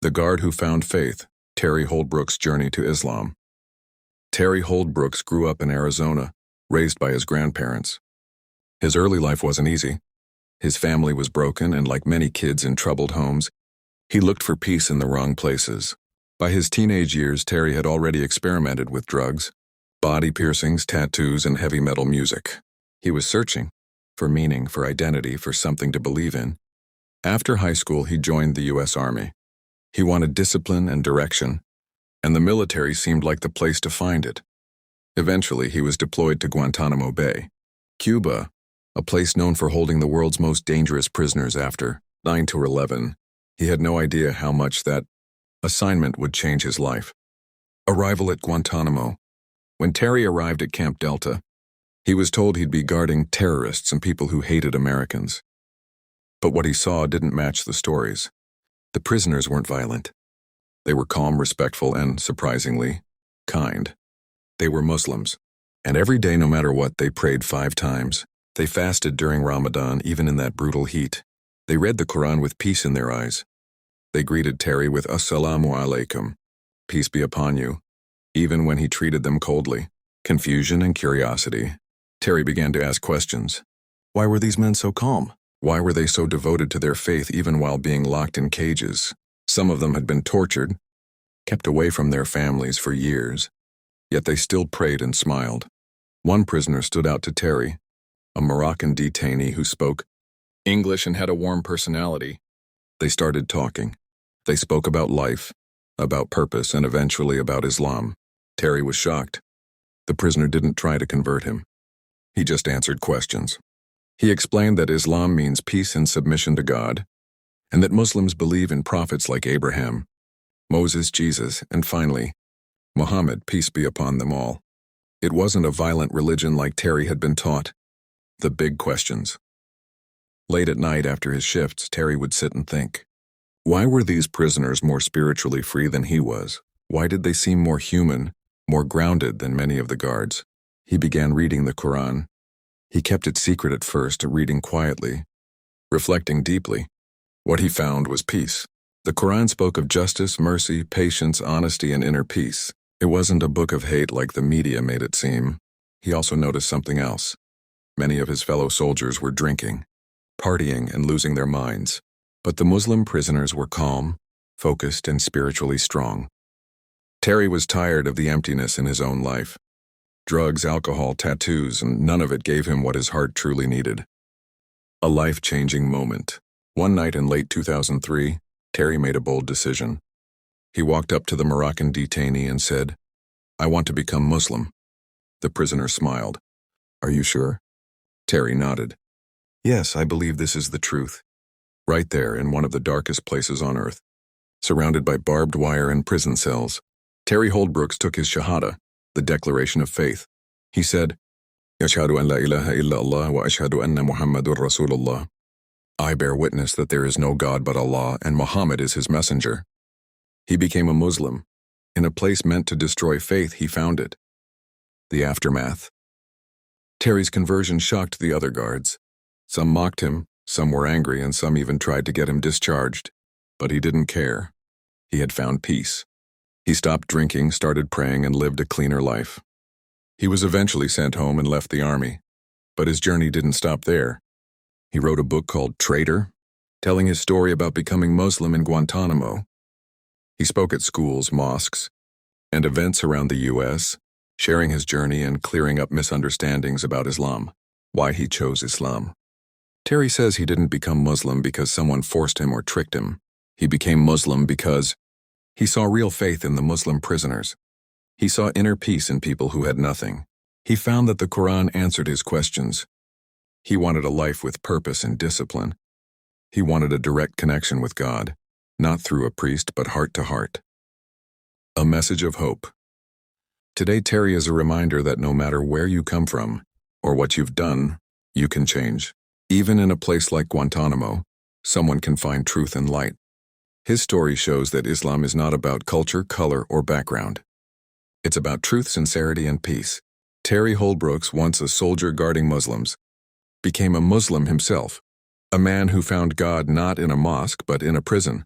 The Guard Who Found Faith, Terry Holdbrooks' Journey to Islam. Terry Holdbrooks grew up in Arizona, raised by his grandparents. His early life wasn't easy. His family was broken, and like many kids in troubled homes, he looked for peace in the wrong places. By his teenage years, Terry had already experimented with drugs, body piercings, tattoos, and heavy metal music. He was searching for meaning, for identity, for something to believe in. After high school, he joined the U.S. Army. He wanted discipline and direction, and the military seemed like the place to find it. Eventually, he was deployed to Guantanamo Bay, Cuba, a place known for holding the world's most dangerous prisoners after 9/11. He had no idea how much that assignment would change his life. Arrival at Guantanamo. When Terry arrived at Camp Delta, he was told he'd be guarding terrorists and people who hated Americans. But what he saw didn't match the stories. The prisoners weren't violent. They were calm, respectful, and, surprisingly, kind. They were Muslims, and every day, no matter what, they prayed 5 times. They fasted during Ramadan, even in that brutal heat. They read the Quran with peace in their eyes. They greeted Terry with "Assalamu alaikum," peace be upon you, even when he treated them coldly. Confusion and curiosity. Terry began to ask questions. Why were these men so calm? Why were they so devoted to their faith even while being locked in cages? Some of them had been tortured, kept away from their families for years, yet they still prayed and smiled. One prisoner stood out to Terry, a Moroccan detainee who spoke English and had a warm personality. They started talking. They spoke about life, about purpose, and eventually about Islam. Terry was shocked. The prisoner didn't try to convert him. He just answered questions. He explained that Islam means peace and submission to God, and that Muslims believe in prophets like Abraham, Moses, Jesus, and finally, Muhammad, peace be upon them all. It wasn't a violent religion like Terry had been taught. The big questions. Late at night after his shifts, Terry would sit and think. Why were these prisoners more spiritually free than he was? Why did they seem more human, more grounded than many of the guards? He began reading the Quran. He kept it secret at first, reading quietly, reflecting deeply. What he found was peace. The Quran spoke of justice, mercy, patience, honesty, and inner peace. It wasn't a book of hate like the media made it seem. He also noticed something else. Many of his fellow soldiers were drinking, partying, and losing their minds. But the Muslim prisoners were calm, focused, and spiritually strong. Terry was tired of the emptiness in his own life. Drugs, alcohol, tattoos, and none of it gave him what his heart truly needed. A life-changing moment. One night in late 2003, Terry made a bold decision. He walked up to the Moroccan detainee and said, "I want to become Muslim." The prisoner smiled. "Are you sure?" Terry nodded. "Yes, I believe this is the truth." Right there in one of the darkest places on earth, surrounded by barbed wire and prison cells, Terry Holdbrooks took his shahada, the declaration of faith. He said, "Ashhadu an la ilaha illallah wa ashhadu anna Muhammadur Rasulullah." I bear witness that there is no God but Allah and Muhammad is his messenger. He became a Muslim. In a place meant to destroy faith, he found it. The aftermath. Terry's conversion shocked the other guards. Some mocked him, some were angry, and some even tried to get him discharged. But he didn't care. He had found peace. He stopped drinking, started praying, and lived a cleaner life. He was eventually sent home and left the army. But his journey didn't stop there. He wrote a book called Traitor, telling his story about becoming Muslim in Guantanamo. He spoke at schools, mosques, and events around the U.S., sharing his journey and clearing up misunderstandings about Islam, why he chose Islam. Terry says he didn't become Muslim because someone forced him or tricked him. He became Muslim because he saw real faith in the Muslim prisoners. He saw inner peace in people who had nothing. He found that the Quran answered his questions. He wanted a life with purpose and discipline. He wanted a direct connection with God, not through a priest but heart to heart. A message of hope. Today, Terry is a reminder that no matter where you come from or what you've done, you can change. Even in a place like Guantanamo, someone can find truth and light. His story shows that Islam is not about culture, color, or background. It's about truth, sincerity, and peace. Terry Holdbrooks, once a soldier guarding Muslims, became a Muslim himself, a man who found God not in a mosque but in a prison.